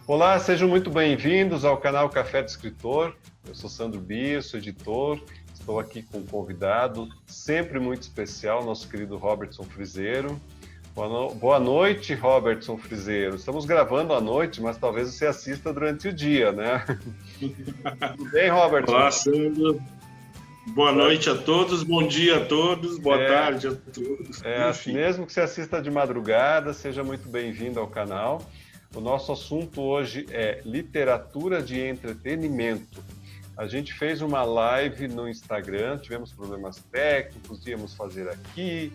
Olá, sejam muito bem-vindos ao canal Café do Escritor. Eu sou Sandro Bisso, editor. Estou aqui com um convidado sempre muito especial, nosso querido Robertson Frizeiro. Boa noite, Robertson Frizeiro. Estamos gravando à noite, mas talvez você assista durante o dia, né? Tudo bem, Robertson? Olá, Sandro. Boa noite a todos, bom dia a todos, boa tarde a todos. Mesmo que você assista de madrugada, seja muito bem-vindo ao canal. O nosso assunto hoje é literatura de entretenimento. A gente fez uma live no Instagram, tivemos problemas técnicos, íamos fazer aqui,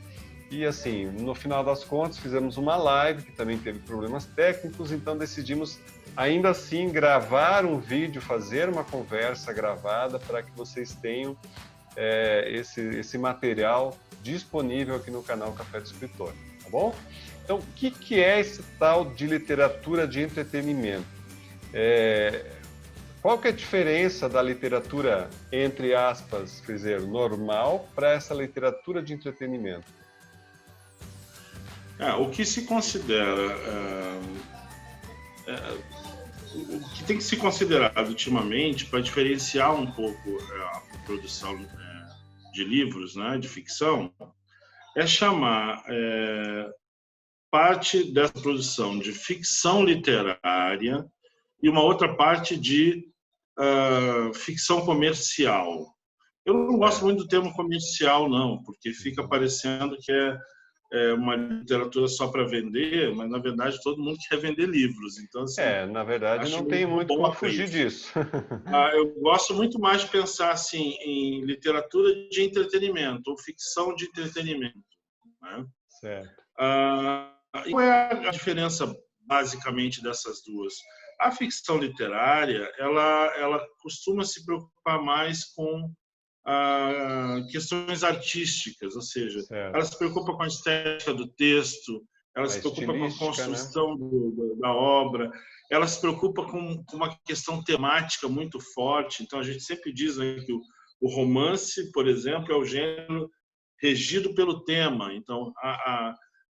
e assim, no final das contas, fizemos uma live que também teve problemas técnicos, então decidimos ainda assim gravar um vídeo, fazer uma conversa gravada para que vocês tenham esse material disponível aqui no canal Café do Escritor, tá bom? Então, o que é esse tal de literatura de entretenimento? Qual que é a diferença da literatura, entre aspas, Frizeiro, normal para essa literatura de entretenimento? O que se considera, o que tem que ser considerado ultimamente para diferenciar um pouco a produção de livros, né, de ficção, é chamar parte dessa produção de ficção literária e uma outra parte de ficção comercial. Eu não gosto muito do termo comercial, não, porque fica parecendo que é uma literatura só para vender, mas, na verdade, todo mundo quer vender livros. Então, assim, na verdade, não tem muito como fugir disso. Eu gosto muito mais de pensar assim, em literatura de entretenimento, ou ficção de entretenimento. Né? Certo. Qual é a diferença, basicamente, dessas duas? A ficção literária, ela costuma se preocupar mais com questões artísticas, ou seja, ela se preocupa com a estética do texto, ela se preocupa com a construção, né, da obra, ela se preocupa com uma questão temática muito forte. Então, a gente sempre diz, né, que o romance, por exemplo, é o gênero regido pelo tema. Então,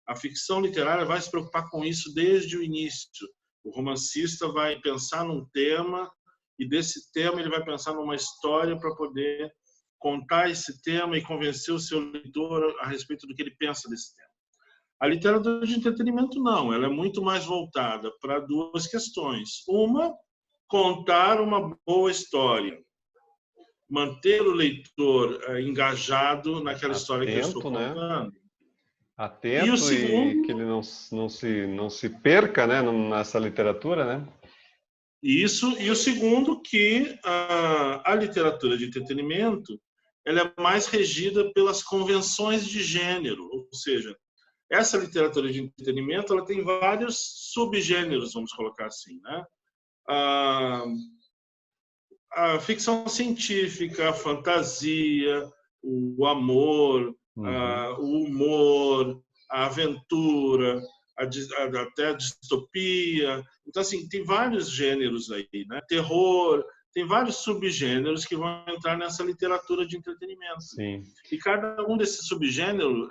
a ficção literária vai se preocupar com isso desde o início. O romancista vai pensar num tema e desse tema ele vai pensar numa história para poder contar esse tema e convencer o seu leitor a respeito do que ele pensa desse tema. A literatura de entretenimento não, ela é muito mais voltada para duas questões. Uma, contar uma boa história, manter o leitor engajado naquela história que eu estou contando. Né? Atento, e o segundo, e que ele não se perca, né, nessa literatura, né? Isso, e o segundo, que a literatura de entretenimento ela é mais regida pelas convenções de gênero, ou seja, essa literatura de entretenimento ela tem vários subgêneros, vamos colocar assim, né? A ficção científica, a fantasia, o amor, o humor, a aventura, até a distopia. Então, assim, tem vários gêneros aí, né? Terror, tem vários subgêneros que vão entrar nessa literatura de entretenimento. Sim. E cada um desses subgêneros,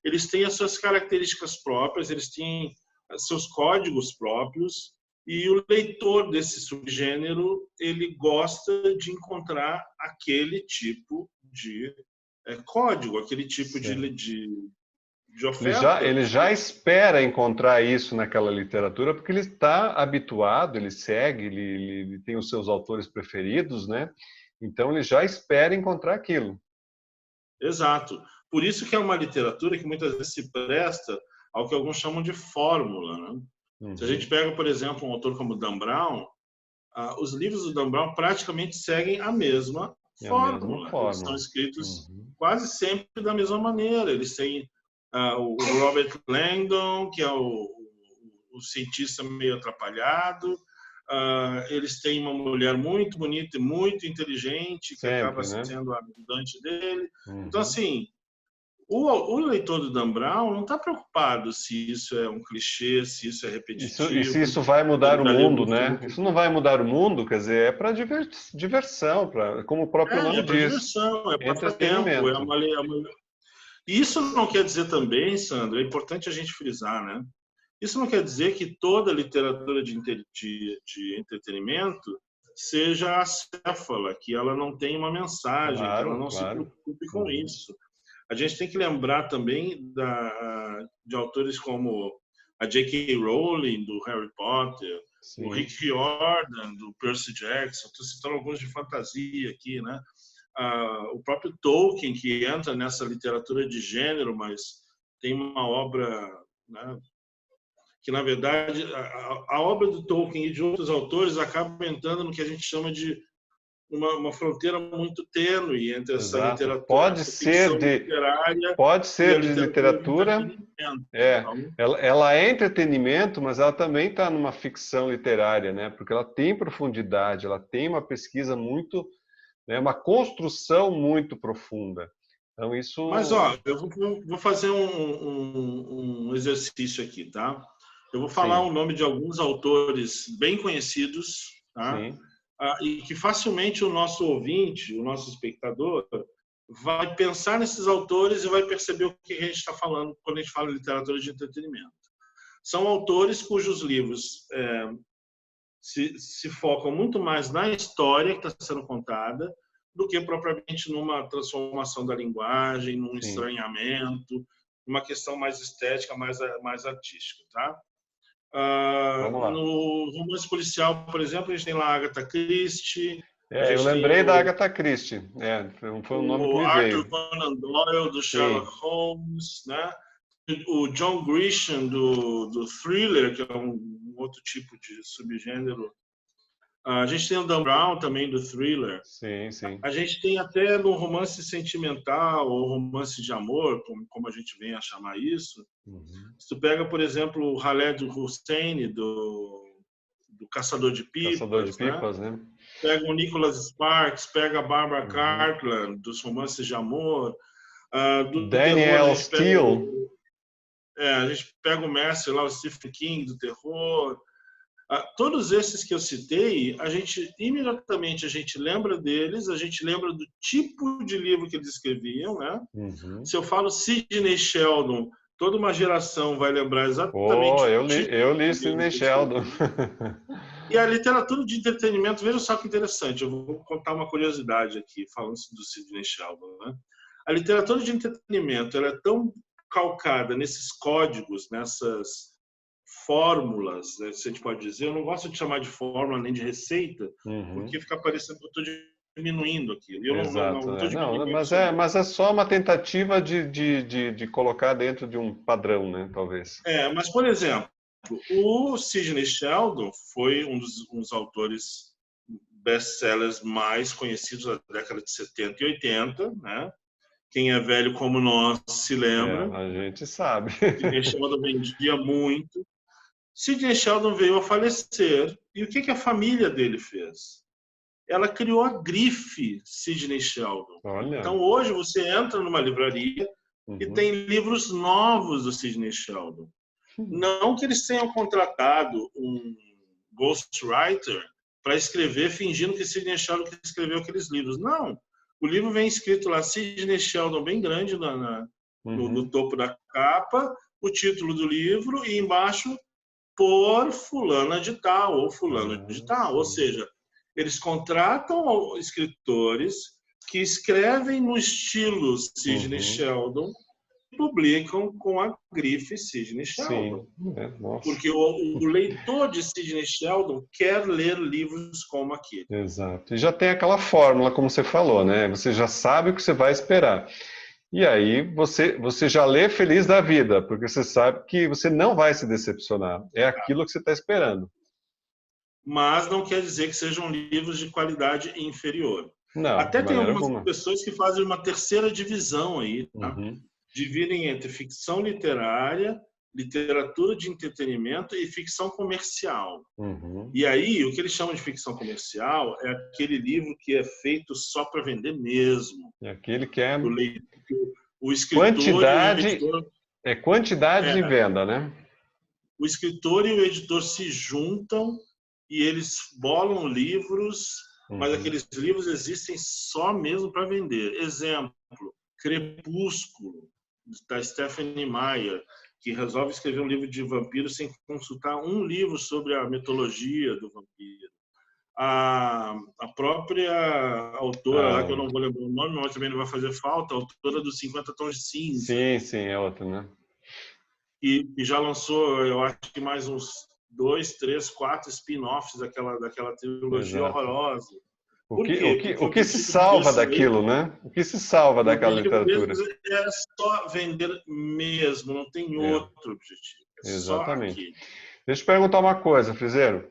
eles têm as suas características próprias, eles têm seus códigos próprios, e o leitor desse subgênero, ele gosta de encontrar aquele tipo de código, aquele tipo de oferta. Ele já espera encontrar isso naquela literatura, porque ele está habituado, ele segue, ele tem os seus autores preferidos, né? Então, ele já espera encontrar aquilo. Exato. Por isso que é uma literatura que muitas vezes se presta ao que alguns chamam de fórmula, né? Se a gente pega, por exemplo, um autor como Dan Brown, os livros do Dan Brown praticamente seguem a mesma fórmula. Eles são escritos quase sempre da mesma maneira. Eles têm o Robert Langdon, que é o cientista meio atrapalhado. Eles têm uma mulher muito bonita e muito inteligente, que acaba sendo a ajudante dele. Então, assim, o leitor do Dan Brown não está preocupado se isso é um clichê, se isso é repetitivo. E se isso vai mudar o mundo, né? Isso não vai mudar o mundo, quer dizer, é para diversão, como o próprio nome diz. Diversão, é para tempo, E isso não quer dizer também, Sandro, é importante a gente frisar, né? Isso não quer dizer que toda literatura de entretenimento seja acéfala, que ela não tem uma mensagem, que ela não se preocupe com isso. A gente tem que lembrar também de autores como a J.K. Rowling, do Harry Potter, sim, o Rick Riordan, do Percy Jackson, estou citando alguns de fantasia aqui, né? O próprio Tolkien, que entra nessa literatura de gênero, mas tem uma obra, né, que, na verdade, a obra do Tolkien e de outros autores acaba entrando no que a gente chama de uma fronteira muito tênue entre essa literatura, pode ser de literatura, ela é entretenimento, mas ela também está numa ficção literária, né? Porque ela tem profundidade, ela tem uma pesquisa muito, né, uma construção muito profunda. Então isso. Mas ó, eu vou fazer um exercício aqui, tá? Eu vou falar o nome de alguns autores bem conhecidos, tá? Sim. E que facilmente o nosso ouvinte, o nosso espectador, vai pensar nesses autores e vai perceber o que a gente está falando quando a gente fala de literatura de entretenimento. São autores cujos livros se focam muito mais na história que está sendo contada do que propriamente numa transformação da linguagem, num estranhamento, numa questão mais estética, mais artística, tá? No romance policial, por exemplo, a gente tem lá a Agatha Christie. Eu lembrei da Agatha Christie. Foi um nome que me veio. Arthur Conan Doyle, do Sherlock Holmes, né? O John Grisham, do thriller, que é um outro tipo de subgênero. A gente tem o Dan Brown também, do thriller. Sim, sim. A gente tem até no romance sentimental ou romance de amor, como a gente vem a chamar isso. Se tu pega, por exemplo, o Khaled Hosseini, do Caçador de Pipas, né? Pega o Nicholas Sparks, pega a Barbara Cartland, dos romances de amor. Do Daniel Steele. A gente pega o mestre lá, o Stephen King, do terror. Todos esses que eu citei, imediatamente a gente lembra deles, a gente lembra do tipo de livro que eles escreviam, né? Se eu falo Sidney Sheldon, toda uma geração vai lembrar exatamente. Eu li Sidney Sheldon. E a literatura de entretenimento, veja só que interessante, eu vou contar uma curiosidade aqui, falando do Sidney Sheldon, né? A literatura de entretenimento, ela é tão calcada nesses códigos, nessas fórmulas, né, se a gente pode dizer. Eu não gosto de chamar de fórmula nem de receita, porque fica parecendo que eu estou diminuindo aquilo. Mas é só uma tentativa de colocar dentro de um padrão, né? Talvez. Mas, por exemplo, o Sidney Sheldon foi um dos autores best-sellers mais conhecidos da década de 70 e 80, né? Quem é velho como nós se lembra. A gente sabe. Sidney Sheldon vendia muito. Sidney Sheldon veio a falecer. E o que a família dele fez? Ela criou a grife Sidney Sheldon. Olha. Então, hoje, você entra numa livraria e tem livros novos do Sidney Sheldon. Não que eles tenham contratado um ghostwriter para escrever fingindo que Sidney Sheldon escreveu aqueles livros. Não. O livro vem escrito lá, Sidney Sheldon, bem grande no topo da capa, o título do livro e embaixo por fulana de tal ou fulano de tal. Ou seja, eles contratam escritores que escrevem no estilo Sidney Sheldon e publicam com a grife Sidney Sheldon. Porque o leitor de Sidney Sheldon quer ler livros como aquele. Exato. E já tem aquela fórmula, como você falou, né? Você já sabe o que você vai esperar. E aí você já lê feliz da vida, porque você sabe que você não vai se decepcionar. É aquilo que você está esperando. Mas não quer dizer que sejam livros de qualidade inferior. Não, até tem algumas pessoas que fazem uma terceira divisão aí, tá? Dividem entre ficção literária, literatura de entretenimento e ficção comercial. E aí, o que eles chamam de ficção comercial é aquele livro que é feito só para vender mesmo. É aquele que é o escritor quantidade, e o editor, quantidade de venda, né? O escritor e o editor se juntam e eles bolam livros, mas aqueles livros existem só mesmo para vender. Exemplo, Crepúsculo, da Stephenie Meyer. que resolve escrever um livro de vampiro sem consultar um livro sobre a mitologia do vampiro. A própria autora, lá, que eu não vou lembrar o nome, mas também não vai fazer falta, a autora dos 50 Tons de Cinza. Sim, é outra, né? E já lançou, eu acho que mais uns 2, 3, 4 spin-offs daquela trilogia horrorosa. O que se salva daquilo, né? O que se salva daquela literatura? É só vender mesmo, não tem outro objetivo. Exatamente. Só aqui. Deixa eu perguntar uma coisa, Frizeiro.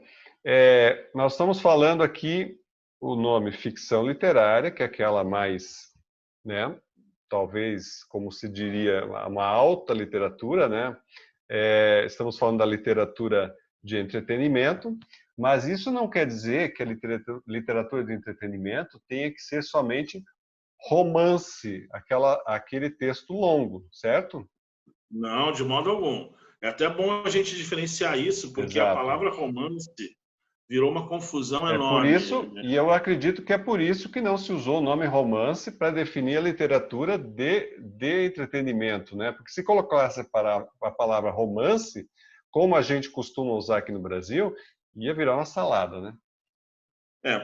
Nós estamos falando aqui o nome ficção literária, que é aquela mais, né? Talvez, como se diria, uma alta literatura, né? Estamos falando da literatura de entretenimento, mas isso não quer dizer que a literatura de entretenimento tenha que ser somente romance, aquele texto longo, certo? Não, de modo algum. É até bom a gente diferenciar isso, porque a palavra romance virou uma confusão enorme. Por isso, né? E eu acredito que é por isso que não se usou o nome romance para definir a literatura de entretenimento, né? Porque se colocasse a palavra romance, como a gente costuma usar aqui no Brasil, ia virar uma salada, né?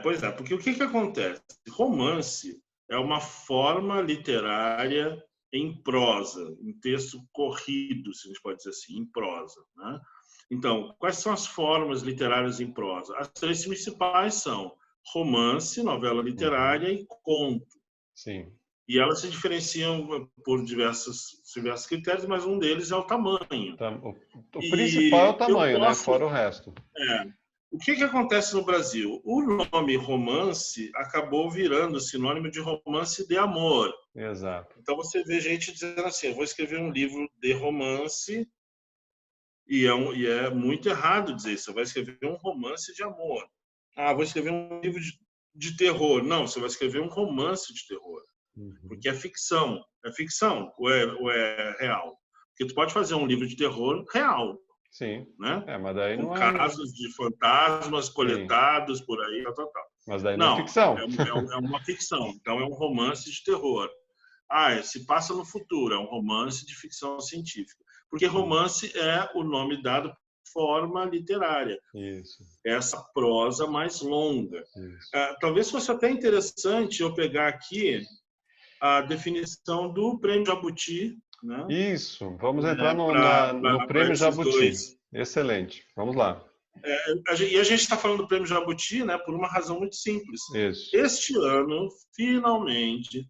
Pois é, porque o que acontece? Romance é uma forma literária em prosa, em texto corrido, se a gente pode dizer assim, em prosa, né? Então, quais são as formas literárias em prosa? As 3 principais são romance, novela literária e conto. Sim. E elas se diferenciam por diversos critérios, mas um deles é o tamanho. O principal é o tamanho, né? Fora o resto. O que acontece no Brasil? O nome romance acabou virando sinônimo de romance de amor. Exato. Então você vê gente dizendo assim, eu vou escrever um livro de romance, e é muito errado dizer isso, você vai escrever um romance de amor. Vou escrever um livro de terror. Não, você vai escrever um romance de terror. Porque é ficção. É ficção ou é real? Porque tu pode fazer um livro de terror real. Sim. Né? Mas daí com não casos de fantasmas coletados por aí, tal. Mas daí não é ficção. É uma ficção. Então é um romance de terror. Se passa no futuro, é um romance de ficção científica. Porque romance é o nome dado por forma literária. Isso. Essa prosa mais longa. Talvez fosse até interessante eu pegar aqui a definição do Prêmio Jabuti. Né? Isso, vamos entrar no Prêmio Jabuti. Excelente, vamos lá. E a gente está falando do Prêmio Jabuti, né, por uma razão muito simples. Isso. Este ano, finalmente,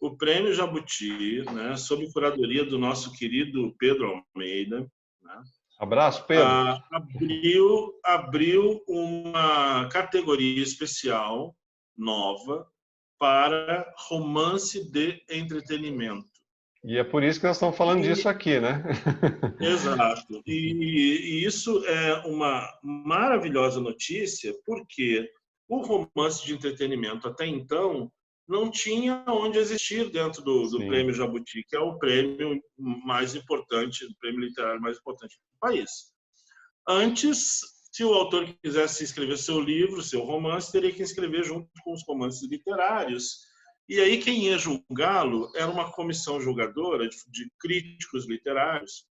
o Prêmio Jabuti, né, sob curadoria do nosso querido Pedro Almeida, né, abraço, Pedro. Abriu uma categoria especial, nova, para romance de entretenimento. E é por isso que nós estamos falando disso aqui, né? Exato. E isso é uma maravilhosa notícia, porque o romance de entretenimento, até então, não tinha onde existir dentro do Prêmio Jabuti, que é o prêmio mais importante, o prêmio literário mais importante do país. Antes, se o autor quisesse escrever seu livro, seu romance, teria que escrever junto com os romances literários. E aí quem ia julgá-lo era uma comissão julgadora de críticos literários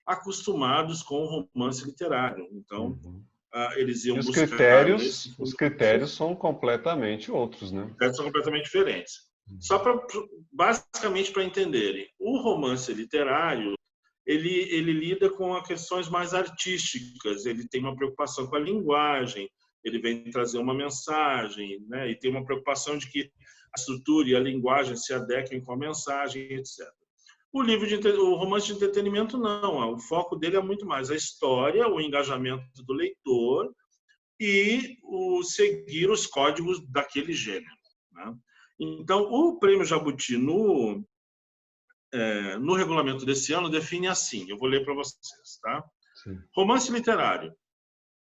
acostumados com o romance literário. Então, eles iam buscar... Os critérios são completamente outros, né? Os critérios são completamente diferentes. Só basicamente para entenderem, o romance literário, ele lida com questões mais artísticas, ele tem uma preocupação com a linguagem, ele vem trazer uma mensagem, né? E tem uma preocupação de que a estrutura e a linguagem se adequem com a mensagem, etc. O romance de entretenimento, não. O foco dele é muito mais a história, o engajamento do leitor e o seguir os códigos daquele gênero. Né? Então, o Prêmio Jabuti, no regulamento desse ano, define assim, eu vou ler para vocês. Tá? Romance literário.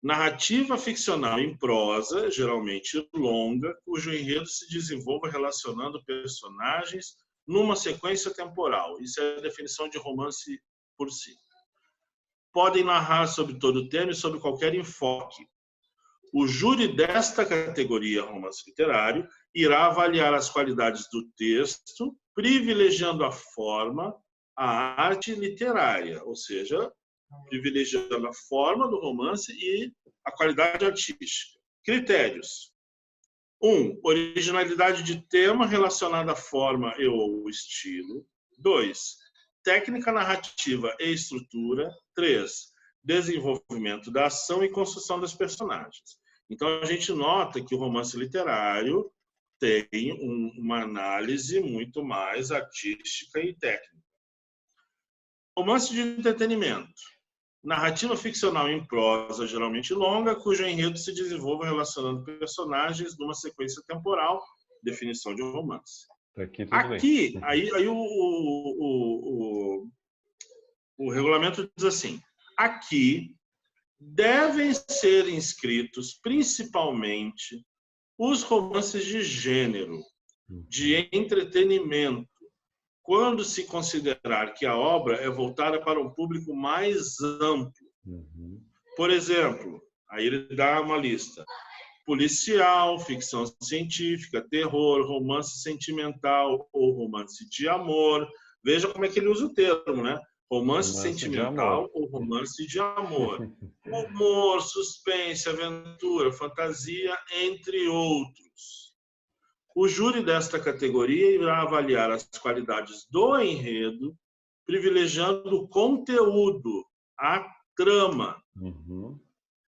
Narrativa ficcional em prosa, geralmente longa, cujo enredo se desenvolva relacionando personagens numa sequência temporal. Isso é a definição de romance por si. Podem narrar sobre todo o tema e sobre qualquer enfoque. O júri desta categoria, romance literário, irá avaliar as qualidades do texto, privilegiando a forma, a arte literária, ou seja, privilegiando a forma do romance e a qualidade artística. Critérios. 1. Originalidade de tema relacionada à forma e ou estilo. 2. Técnica narrativa e estrutura. 3. Desenvolvimento da ação e construção dos personagens. Então, a gente nota que o romance literário tem uma análise muito mais artística e técnica. Romance de entretenimento. Narrativa ficcional em prosa, geralmente longa, cujo enredo se desenvolve relacionando personagens numa sequência temporal, definição de um romance. Aqui aí o regulamento diz assim: aqui devem ser inscritos principalmente os romances de gênero, de entretenimento, quando se considerar que a obra é voltada para um público mais amplo. Por exemplo, aí ele dá uma lista: policial, ficção científica, terror, romance sentimental ou romance de amor. Veja como é que ele usa o termo, né? Romance sentimental ou romance de amor. Humor, suspense, aventura, fantasia, entre outros. O júri desta categoria irá avaliar as qualidades do enredo, privilegiando o conteúdo, a trama.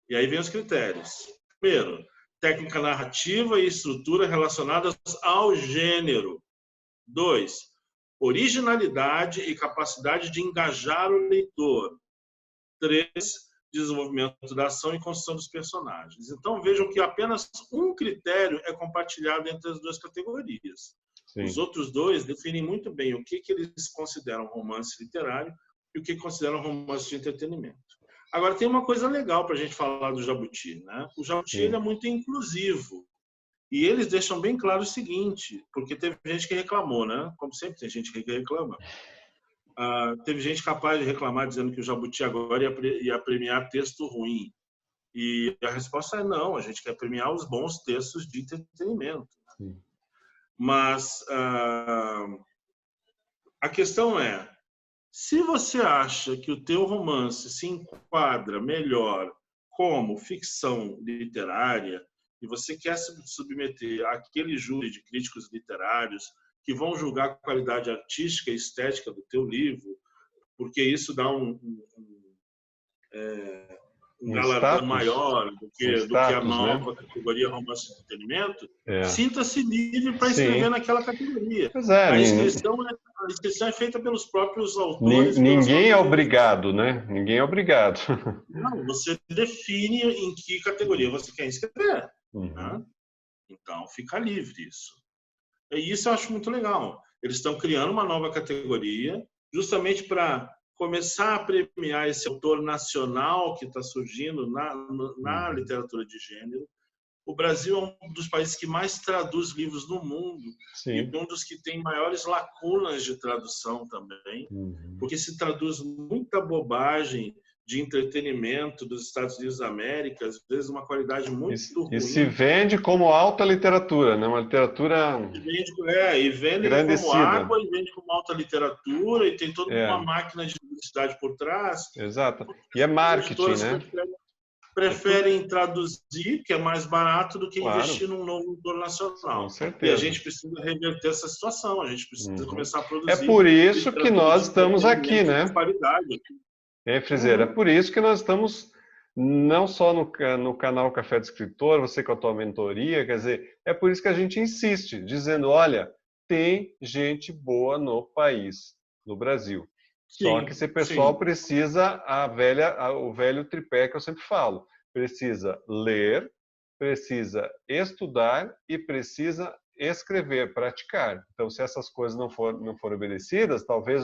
E aí vem os critérios. Primeiro, técnica narrativa e estrutura relacionadas ao gênero. 2. Originalidade e capacidade de engajar o leitor. 3. Desenvolvimento da ação e construção dos personagens. Então, vejam que apenas um critério é compartilhado entre as duas categorias. Sim. Os outros dois definem muito bem o que eles consideram romance literário e o que consideram romance de entretenimento. Agora, tem uma coisa legal para a gente falar do Jabuti, né? O Jabuti ele é muito inclusivo. E eles deixam bem claro o seguinte, porque teve gente que reclamou, né? Como sempre tem gente que reclama. Teve gente capaz de reclamar dizendo que o Jabuti agora ia premiar texto ruim. E a resposta é não, a gente quer premiar os bons textos de entretenimento. Sim. Mas a questão é, se você acha que o teu romance se enquadra melhor como ficção literária e você quer se submeter àquele júri de críticos literários que vão julgar a qualidade artística e estética do teu livro, porque isso dá um galardão maior do que a nova categoria romance de entretenimento, sinta-se livre para escrever naquela categoria. A inscrição é feita pelos próprios autores. Ninguém é obrigado, né? Ninguém é obrigado. Não, você define em que categoria você quer inscrever. Né? Então, fica livre isso. E isso eu acho muito legal. Eles estão criando uma nova categoria justamente para começar a premiar esse autor nacional que está surgindo na literatura de gênero. O Brasil é um dos países que mais traduz livros no mundo. Sim. E um dos que tem maiores lacunas de tradução também, porque se traduz muita bobagem de entretenimento dos Estados Unidos da América, às vezes uma qualidade muito ruim. E se vende como alta literatura, né? Uma literatura e vende como água, e vende como alta literatura, e tem toda uma máquina de publicidade por trás. Exato. E é marketing, né? Preferem traduzir, que é mais barato, do que investir num novo autor nacional. Com certeza. E a gente precisa reverter essa situação, a gente precisa começar a produzir. É por isso que nós estamos aqui, né? Frizeira, é por isso que nós estamos não só no canal Café do Escritor, você com a tua mentoria, quer dizer, é por isso que a gente insiste, dizendo, olha, tem gente boa no país, no Brasil. Sim, só que esse pessoal precisa o velho tripé que eu sempre falo, precisa ler, precisa estudar e precisa escrever, praticar. Então, se essas coisas não forem obedecidas, talvez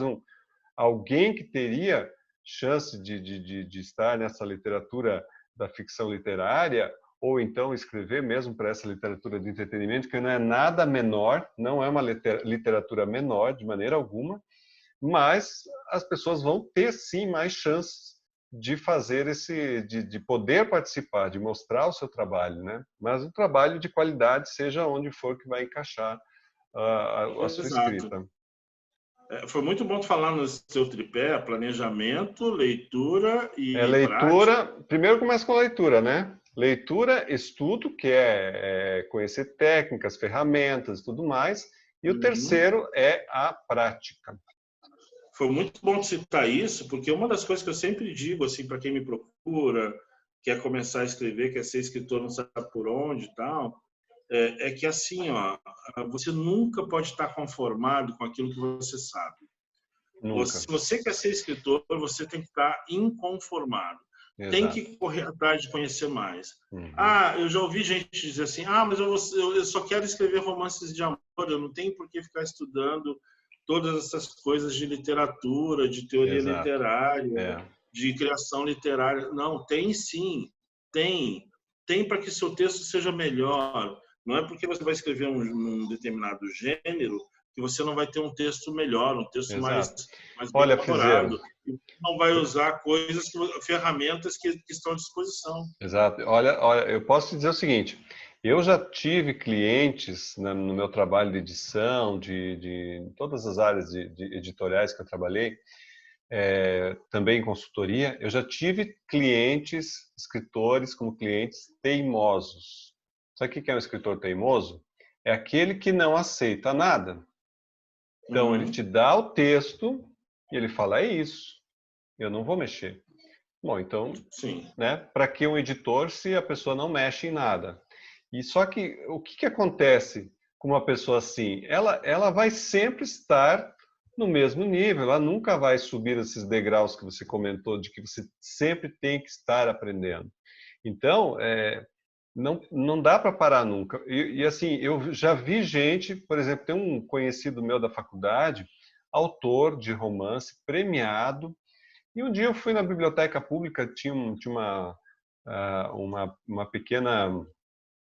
alguém que teria chance de estar nessa literatura da ficção literária, ou então escrever mesmo para essa literatura de entretenimento, que não é nada menor, não é uma literatura menor de maneira alguma, mas as pessoas vão ter sim mais chances de fazer de poder participar, de mostrar o seu trabalho, né? Mas um trabalho de qualidade, seja onde for que vai encaixar a sua escrita. Foi muito bom falar no seu tripé: planejamento, leitura e leitura. prática. Primeiro começa com leitura, né? Leitura, estudo, que é conhecer técnicas, ferramentas e tudo mais. E o terceiro é a prática. Foi muito bom citar isso, porque uma das coisas que eu sempre digo, assim, para quem me procura, quer começar a escrever, quer ser escritor, não sabe por onde e tal, é que assim, ó, você nunca pode estar conformado com aquilo que você sabe. Se você quer ser escritor, você tem que estar inconformado. Exato. Tem que correr atrás de conhecer mais. Eu já ouvi gente dizer assim: mas eu só quero escrever romances de amor, eu não tenho por que ficar estudando todas essas coisas de literatura, de teoria literária, de criação literária. Não, tem sim. Tem para que seu texto seja melhor. Não é porque você vai escrever um determinado gênero que você não vai ter um texto melhor, um texto mais bem elaborado. Não vai usar ferramentas que estão à disposição. Exato. Olha, eu posso te dizer o seguinte: eu já tive clientes no meu trabalho de edição, de todas as áreas de editoriais que eu trabalhei, também em consultoria, eu já tive clientes, escritores como clientes teimosos. Sabe o que é um escritor teimoso? É aquele que não aceita nada. Então, ele te dá o texto e ele fala: é isso, eu não vou mexer. Bom, então, né, para que um editor se a pessoa não mexe em nada? E só que o que acontece com uma pessoa assim? Ela vai sempre estar no mesmo nível, ela nunca vai subir esses degraus que você comentou, de que você sempre tem que estar aprendendo. Então, não dá para parar nunca. E assim, eu já vi gente, por exemplo, tem um conhecido meu da faculdade, autor de romance, premiado, e um dia eu fui na biblioteca pública, tinha uma pequena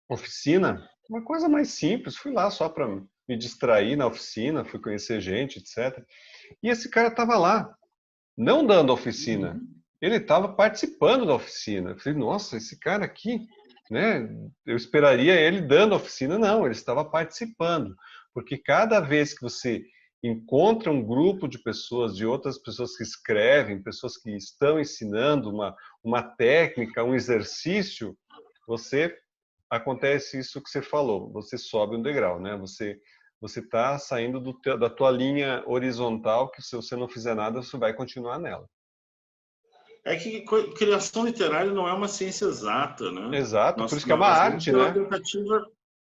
oficina, uma coisa mais simples, fui lá só para me distrair na oficina, fui conhecer gente, etc. E esse cara estava lá, não dando oficina, ele estava participando da oficina. Eu falei: nossa, esse cara aqui, né? Eu esperaria ele dando oficina, não, ele estava participando, porque cada vez que você encontra um grupo de pessoas, de outras pessoas que escrevem, pessoas que estão ensinando uma técnica, um exercício, acontece isso que você falou, você sobe um degrau, né? Você está saindo da tua linha horizontal, que se você não fizer nada, você vai continuar nela. É que criação literária não é uma ciência exata, né? Exato, por isso que é uma arte, né?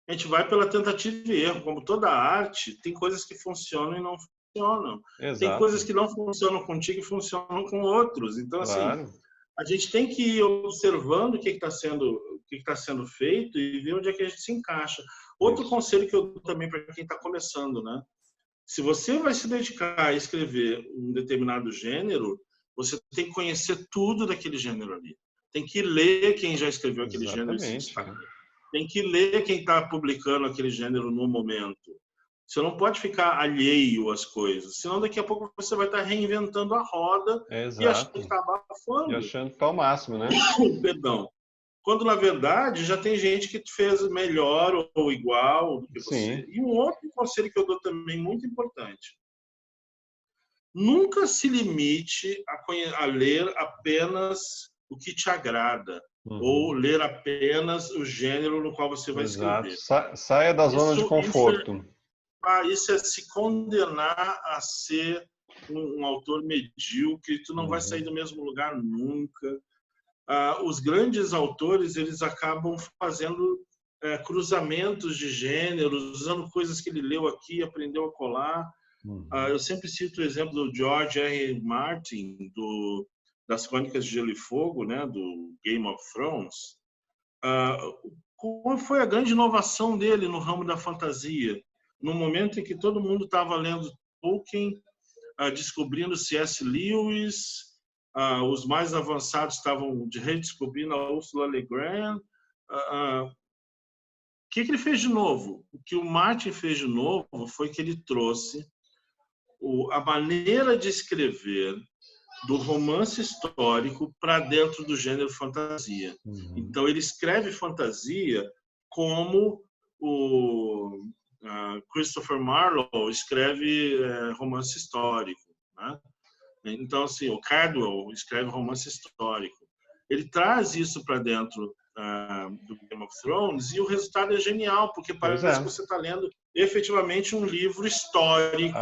A gente vai pela tentativa e erro. Como toda arte, tem coisas que funcionam e não funcionam. Exato. Tem coisas que não funcionam contigo e funcionam com outros. Então, claro, assim, a gente tem que ir observando o que está sendo feito e ver onde é que a gente se encaixa. Outro conselho que eu dou também para quem está começando, né? Se você vai se dedicar a escrever um determinado gênero, você tem que conhecer tudo daquele gênero ali. Tem que ler quem já escreveu aquele gênero. Tem que ler quem está publicando aquele gênero no momento. Você não pode ficar alheio às coisas, senão daqui a pouco você vai estar reinventando a roda e achando que está abafando. E achando que está ao máximo, né? Perdão. Quando, na verdade, já tem gente que fez melhor ou igual do que você. Sim. E um outro conselho que eu dou também, muito importante: nunca se limite a ler apenas o que te agrada, ou ler apenas o gênero no qual você vai escrever. Saia da zona de conforto. Isso é se condenar a ser um autor medíocre, tu não vai sair do mesmo lugar nunca. Os grandes autores, eles acabam fazendo cruzamentos de gêneros, usando coisas que ele leu aqui, aprendeu a colar. Eu sempre cito o exemplo do George R. Martin, das Crônicas de Gelo e Fogo, né, do Game of Thrones. Qual foi a grande inovação dele no ramo da fantasia? No momento em que todo mundo estava lendo Tolkien, descobrindo C.S. Lewis, os mais avançados estavam redescobrindo a Ursula Le Guin. O que ele fez de novo? O que o Martin fez de novo foi que ele trouxe a maneira de escrever do romance histórico para dentro do gênero fantasia. Então, ele escreve fantasia como Christopher Marlowe escreve romance histórico, né? Então, assim, o Caldwell escreve romance histórico. Ele traz isso para dentro do Game of Thrones e o resultado é genial, porque parece que você está lendo efetivamente um livro histórico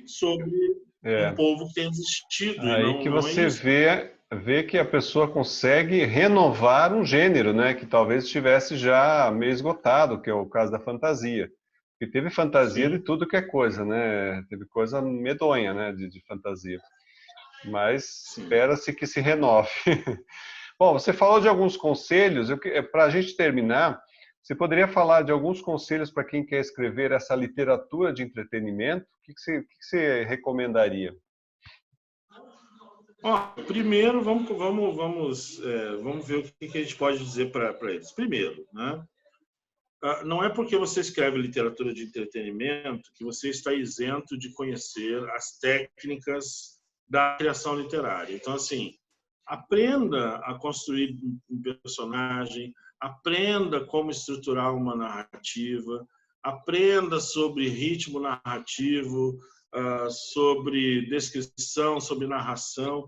sobre um povo que tem existido. Aí que você vê que a pessoa consegue renovar um gênero, né, que talvez estivesse já meio esgotado, que é o caso da fantasia. Porque teve fantasia de tudo que é coisa, né? Teve coisa medonha, né, de fantasia. Mas espera-se que se renove. Bom, você falou de alguns conselhos. Para a gente terminar, você poderia falar de alguns conselhos para quem quer escrever essa literatura de entretenimento? O que você recomendaria? Primeiro, vamos ver o que a gente pode dizer para eles. Primeiro, né? Não é porque você escreve literatura de entretenimento que você está isento de conhecer as técnicas da criação literária. Então, assim, aprenda a construir um personagem, aprenda como estruturar uma narrativa, aprenda sobre ritmo narrativo, sobre descrição, sobre narração,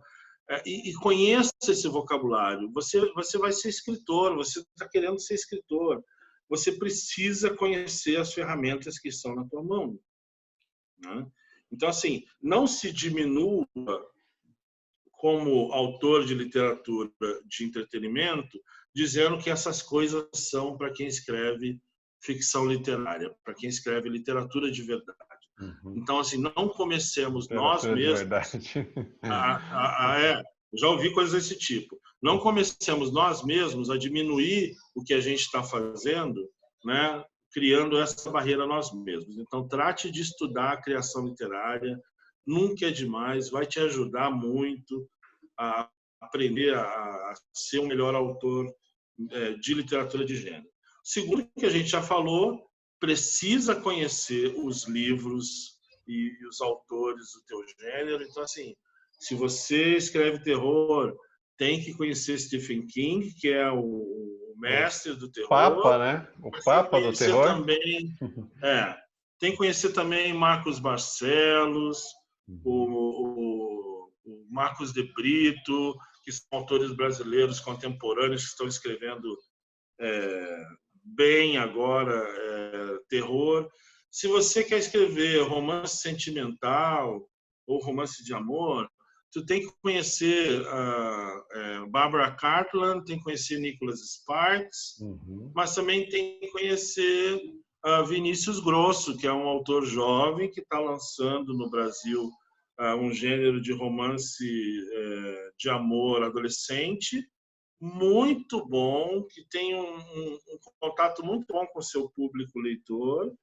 e conheça esse vocabulário. Você vai ser escritor, você está querendo ser escritor. Você precisa conhecer as ferramentas que estão na tua mão, né? Então, assim, não se diminua como autor de literatura de entretenimento, dizendo que essas coisas são para quem escreve ficção literária, para quem escreve literatura de verdade. Então, assim, não comecemos nós mesmos já ouvi coisas desse tipo. Não comecemos nós mesmos a diminuir o que a gente está fazendo, né, criando essa barreira nós mesmos. Então, trate de estudar a criação literária, nunca é demais, vai te ajudar muito a aprender a ser um melhor autor de literatura de gênero. Segundo, que a gente já falou, precisa conhecer os livros e os autores do teu gênero. Então, assim, se você escreve terror, tem que conhecer Stephen King, que é o mestre do terror. Papa, né? O Papa do terror. Também, tem que conhecer também Marcos Barcelos, o Marcos de Brito, que são autores brasileiros contemporâneos que estão escrevendo bem agora terror. Se você quer escrever romance sentimental ou romance de amor, tu tem que conhecer Barbara Cartland, tem que conhecer Nicholas Sparks, mas também tem que conhecer Vinícius Grosso, que é um autor jovem que está lançando no Brasil um gênero de romance de amor adolescente, muito bom, que tem um contato muito bom com o seu público leitor,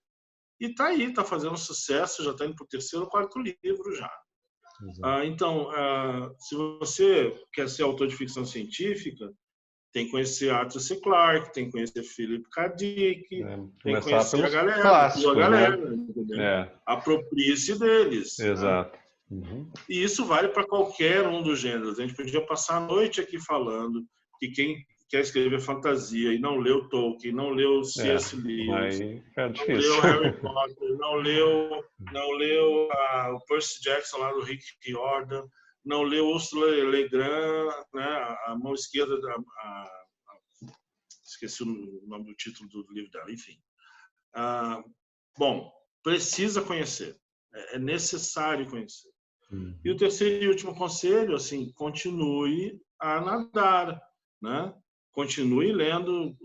e está fazendo sucesso, já está indo para o 3º ou 4º livro já. Então, se você quer ser autor de ficção científica, tem que conhecer Arthur C. Clarke, tem que conhecer Philip K. Dick, tem que conhecer a galera, clássicos, né? Aproprie-se deles. Exato. Né? E isso vale para qualquer um dos gêneros. A gente podia passar a noite aqui falando que quem quer escrever fantasia e não leu Tolkien, não leu C.S. Lewis, não leu Harry Potter, não leu o Percy Jackson lá do Rick Riordan, não leu Ursula Le Guin, né, a mão esquerda esqueci o nome do título do livro dela, enfim. Bom, precisa conhecer, é necessário conhecer. E o terceiro e último conselho, assim, continue a nadar, né? Continue lendo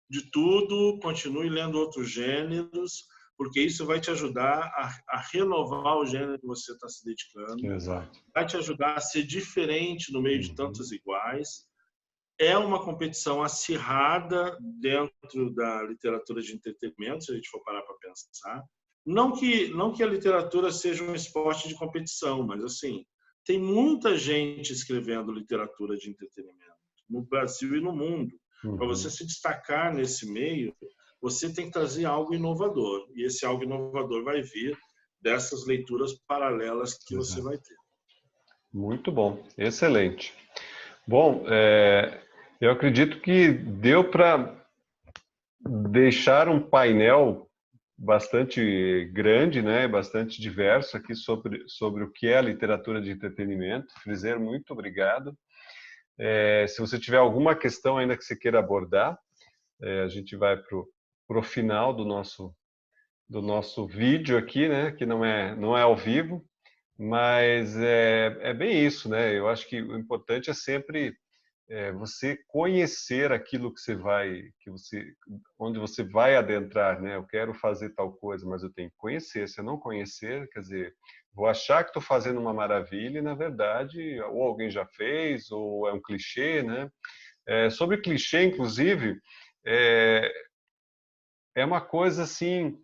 de tudo, continue lendo outros gêneros, porque isso vai te ajudar a renovar o gênero que você está se dedicando. Exato. Vai te ajudar a ser diferente no meio de tantos iguais. É uma competição acirrada dentro da literatura de entretenimento, se a gente for parar para pensar. Não que a literatura seja um esporte de competição, mas assim, tem muita gente escrevendo literatura de entretenimento no Brasil e no mundo. Para você se destacar nesse meio, você tem que trazer algo inovador. E esse algo inovador vai vir dessas leituras paralelas que você vai ter. Muito bom, excelente. Bom, eu acredito que deu para deixar um painel bastante grande, né, bastante diverso aqui sobre o que é a literatura de entretenimento. Frizer, muito obrigado. Se você tiver alguma questão ainda que você queira abordar, a gente vai para o final do nosso vídeo aqui, né, que não é ao vivo, mas é bem isso, né? Eu acho que o importante é sempre você conhecer aquilo onde você vai adentrar, né? Eu quero fazer tal coisa, mas eu tenho que conhecer. Se eu não conhecer, quer dizer, vou achar que estou fazendo uma maravilha e, na verdade, ou alguém já fez, ou é um clichê, né? Sobre clichê, inclusive, é uma coisa assim.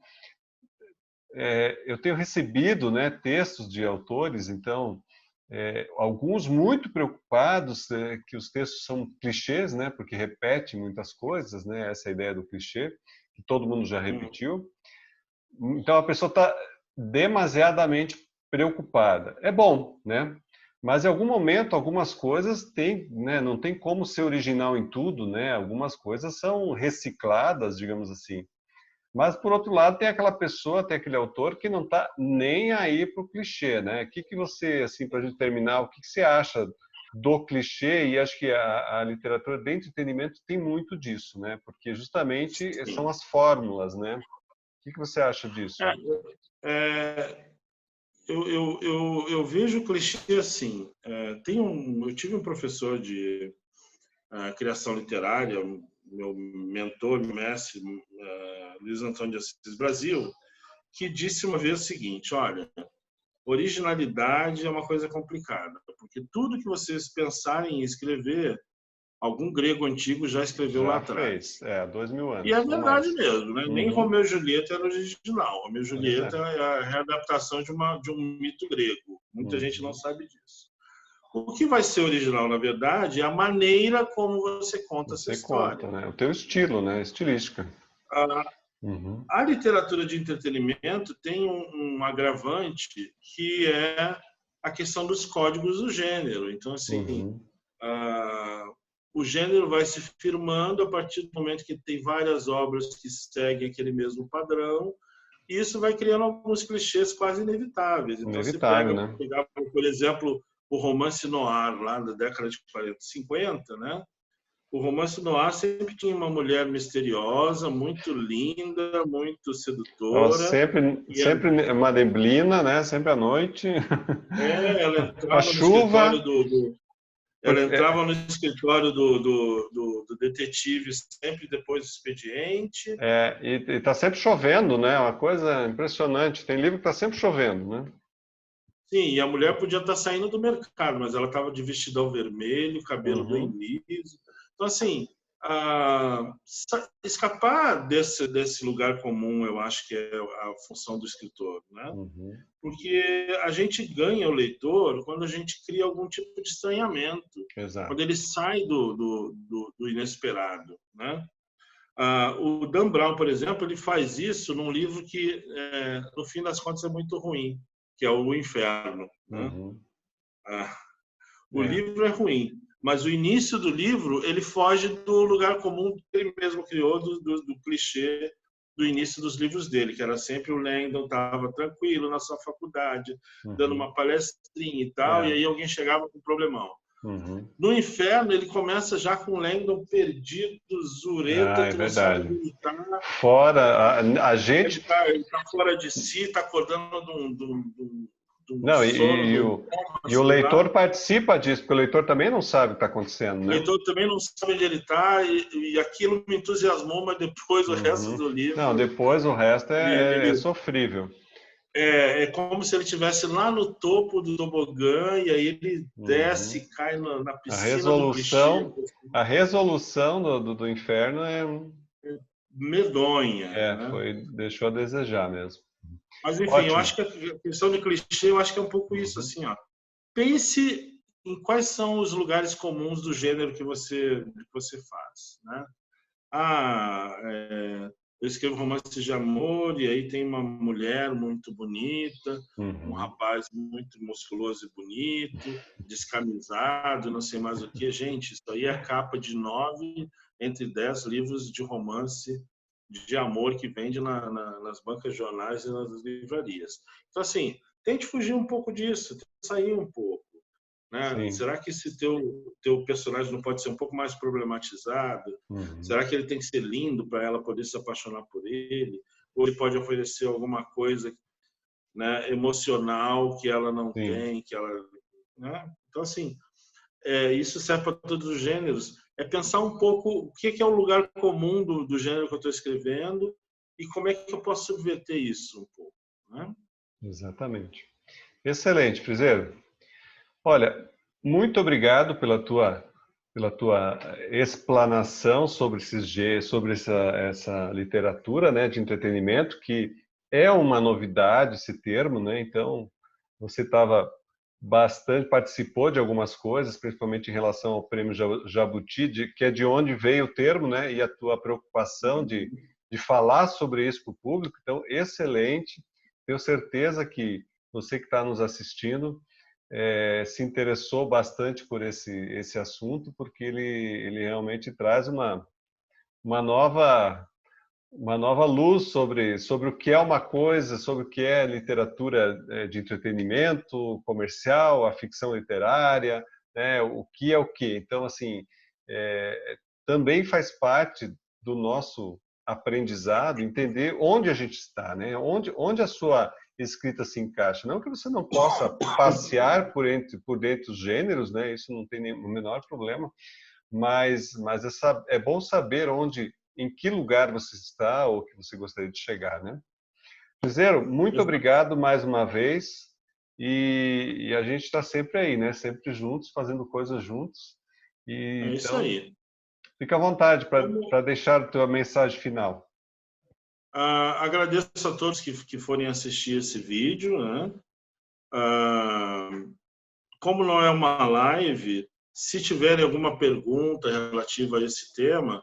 Eu tenho recebido, né, textos de autores, então alguns muito preocupados que os textos são clichês, né, porque repetem muitas coisas, né, essa ideia do clichê que todo mundo já repetiu. Então a pessoa está demasiadamente preocupada. É bom, né? Mas em algum momento algumas coisas né, não tem como ser original em tudo, né? Algumas coisas são recicladas, digamos assim. Mas, por outro lado, tem aquela pessoa, tem aquele autor que não está nem aí para o clichê, né? O que você, assim, para a gente terminar, o que você acha do clichê? E acho que a literatura de entretenimento tem muito disso, né? Porque justamente Sim. são as fórmulas, né? O que você acha disso? Eu vejo o clichê assim. Eu tive um professor de criação literária, meu mentor, mestre, Luiz Antônio de Assis Brasil, que disse uma vez o seguinte: olha, originalidade é uma coisa complicada, porque tudo que vocês pensarem em escrever, algum grego antigo já escreveu lá atrás. 2000 E é anos, ou verdade mais. mesmo, né? Nem Romeu e Julieta era original. Romeu e Julieta é a readaptação de um mito grego. Muita gente não sabe disso. O que vai ser original, na verdade, é a maneira como você conta essa história. Conta, né? O teu estilo, né? Estilística. A literatura de entretenimento tem um agravante que é a questão dos códigos do gênero. Então, assim, o gênero vai se firmando a partir do momento que tem várias obras que seguem aquele mesmo padrão, e isso vai criando alguns clichês quase inevitáveis. Então, você né? pegar, por exemplo, o romance noir, lá da década de 40, 50, né? O romance noir sempre tinha uma mulher misteriosa, muito linda, muito sedutora. Sempre uma neblina, né? Sempre à noite. Ela entrava a chuva. Ela entrava no escritório do detetive sempre depois do expediente. E está sempre chovendo, né? Uma coisa impressionante. Tem livro que está sempre chovendo, né? Sim, e a mulher podia estar saindo do mercado, mas ela estava de vestidão vermelho, cabelo bem liso. Então, assim, escapar desse lugar comum, eu acho que é a função do escritor, né? Porque a gente ganha o leitor quando a gente cria algum tipo de estranhamento, quando ele sai do inesperado, né? O Dan Brown, por exemplo, ele faz isso num livro que, no fim das contas, é muito ruim, que é O Inferno. Né? O livro é ruim, mas o início do livro ele foge do lugar comum que ele mesmo criou, do clichê do início dos livros dele, que era sempre o Langdon estava tranquilo na sua faculdade, dando uma palestrinha e tal, e aí alguém chegava com um problemão. No Inferno, ele começa já com o Langdon perdido, zureta, que não sabe militar. Fora, a gente... Ele tá fora de si, está acordando de um não, sono. E o leitor participa disso, porque o leitor também não sabe o que está acontecendo, né? O leitor também não sabe onde ele está, e aquilo me entusiasmou, mas depois o resto do livro... Não, depois o resto é sofrível. É como se ele estivesse lá no topo do tobogã e aí ele desce e cai na piscina do clichê. A resolução do Inferno é medonha. Deixou a desejar mesmo. Mas, enfim, eu acho que a questão de clichê, eu acho que é um pouco isso, assim, ó. Pense em quais são os lugares comuns do gênero que você faz, né? Eu escrevo romances de amor e aí tem uma mulher muito bonita, um rapaz muito musculoso e bonito, descamisado, não sei mais o que. Gente, isso aí é capa de 9 entre 10 livros de romance de amor que vende nas bancas de jornais e nas livrarias. Então, assim, tente fugir um pouco disso, tente sair um pouco. Né? Será que esse teu personagem não pode ser um pouco mais problematizado? Será que ele tem que ser lindo para ela poder se apaixonar por ele? Ou ele pode oferecer alguma coisa, né, emocional que ela não tem, que ela, né? Então, assim, isso serve para todos os gêneros. É pensar um pouco o que é o lugar comum do gênero que eu estou escrevendo e como é que eu posso subverter isso um pouco. Né? Exatamente. Excelente, Frizeiro. Olha, muito obrigado pela tua explanação sobre essa literatura, né, de entretenimento, que é uma novidade esse termo, né? Então, você participou de algumas coisas, principalmente em relação ao Prêmio Jabuti, que é de onde veio o termo, né? E a tua preocupação de falar sobre isso para o público. Então, excelente. Tenho certeza que você que está nos assistindo se interessou bastante por esse assunto, porque ele realmente traz uma nova luz sobre o que é uma coisa, sobre o que é literatura de entretenimento comercial, a ficção literária, né, o que é o quê. Então, assim, também faz parte do nosso aprendizado entender onde a gente está, né? Onde a sua escrita se encaixa. Não que você não possa passear por dentro dos gêneros, né? Isso não tem o menor problema, mas é bom saber em que lugar você está ou que você gostaria de chegar, né? Frizeiro, muito obrigado mais uma vez e a gente está sempre aí, né? Sempre juntos, fazendo coisas juntos. É isso aí. Fica à vontade para deixar a tua mensagem final. Agradeço a todos que forem assistir esse vídeo. Né? Como não é uma live, se tiverem alguma pergunta relativa a esse tema...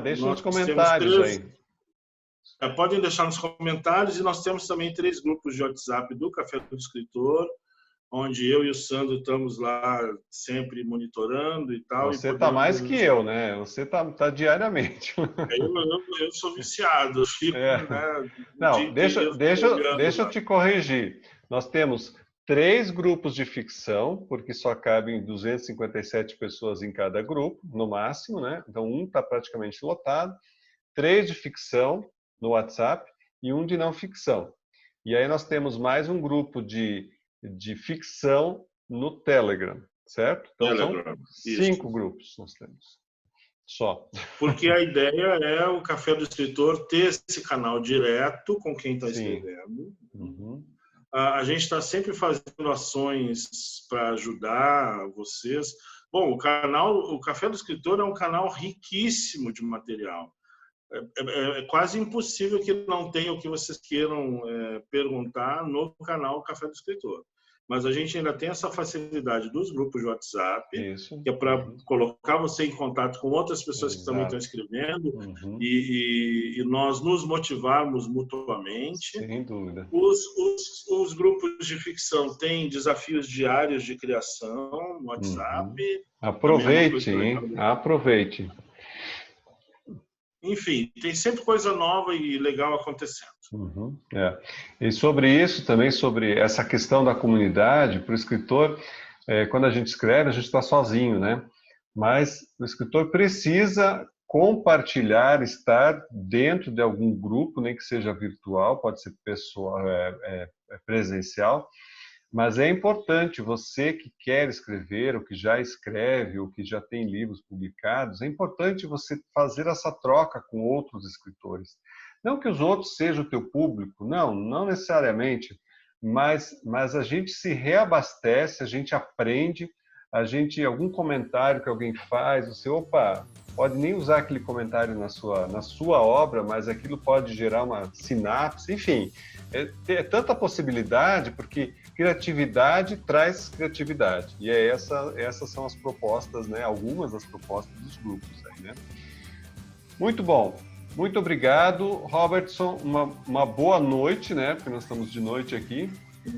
deixa nos comentários aí. Podem deixar nos comentários, e nós temos também 3 grupos de WhatsApp do Café do Escritor, onde eu e o Sandro estamos lá sempre monitorando e tal. Você está mais que eu, né? Você está diariamente. Eu sou viciado, eu fico... Né, não, deixa eu te corrigir. Nós temos 3 grupos de ficção, porque só cabem 257 pessoas em cada grupo, no máximo, né? Então, um está praticamente lotado. 3 de ficção no WhatsApp e um de não ficção. E aí nós temos mais um grupo de ficção no Telegram, certo? Então, Telegram, são 5 grupos nós temos. Só. Porque a ideia é o Café do Escritor ter esse canal direto com quem está escrevendo. A gente está sempre fazendo ações para ajudar vocês. Bom, o Café do Escritor é um canal riquíssimo de material. É quase impossível que não tenha o que vocês queiram perguntar no canal Café do Escritor. Mas a gente ainda tem essa facilidade dos grupos de WhatsApp, que é para colocar você em contato com outras pessoas que também estão escrevendo e nós nos motivarmos mutuamente. Sem dúvida. Os grupos de ficção têm desafios diários de criação no WhatsApp. Aproveite, hein? Aproveite. Enfim, tem sempre coisa nova e legal acontecendo. E sobre isso também, sobre essa questão da comunidade, para o escritor, quando a gente escreve, a gente está sozinho, né? Mas o escritor precisa compartilhar, estar dentro de algum grupo, nem que seja virtual, pode ser pessoal, presencial, mas é importante, você que quer escrever, ou que já escreve, ou que já tem livros publicados, é importante você fazer essa troca com outros escritores. Não que os outros sejam o teu público, não necessariamente, mas a gente se reabastece, a gente aprende, algum comentário que alguém faz, você, pode nem usar aquele comentário na sua obra, mas aquilo pode gerar uma sinapse, enfim, é tanta possibilidade, porque criatividade traz criatividade, e essas são as propostas, né? Algumas das propostas dos grupos aí, né? Muito bom. Muito obrigado, Robertson. Uma boa noite, né? Porque nós estamos de noite aqui.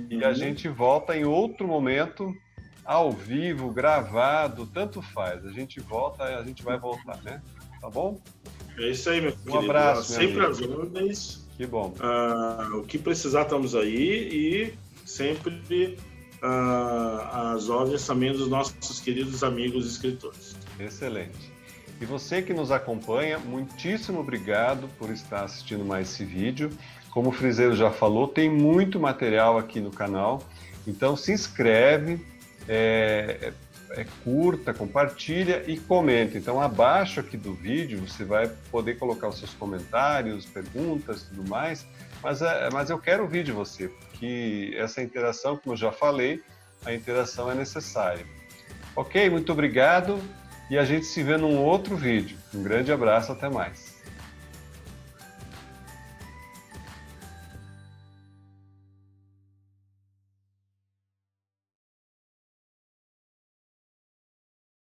E a gente volta em outro momento, ao vivo, gravado, tanto faz. A gente vai voltar, né? Tá bom? É isso aí, meu querido. Abraço, sempre às ordens. Que bom. O que precisar, estamos aí, e sempre às ordens também dos nossos queridos amigos escritores. Excelente. E você que nos acompanha, muitíssimo obrigado por estar assistindo mais esse vídeo. Como o Friseiro já falou, tem muito material aqui no canal, então se inscreve, curta, compartilha e comenta. Então abaixo aqui do vídeo você vai poder colocar os seus comentários, perguntas e tudo mais, mas eu quero ouvir de você, porque essa interação, como eu já falei, a interação é necessária. Ok? Muito obrigado e a gente se vê num outro vídeo. Um grande abraço, até mais.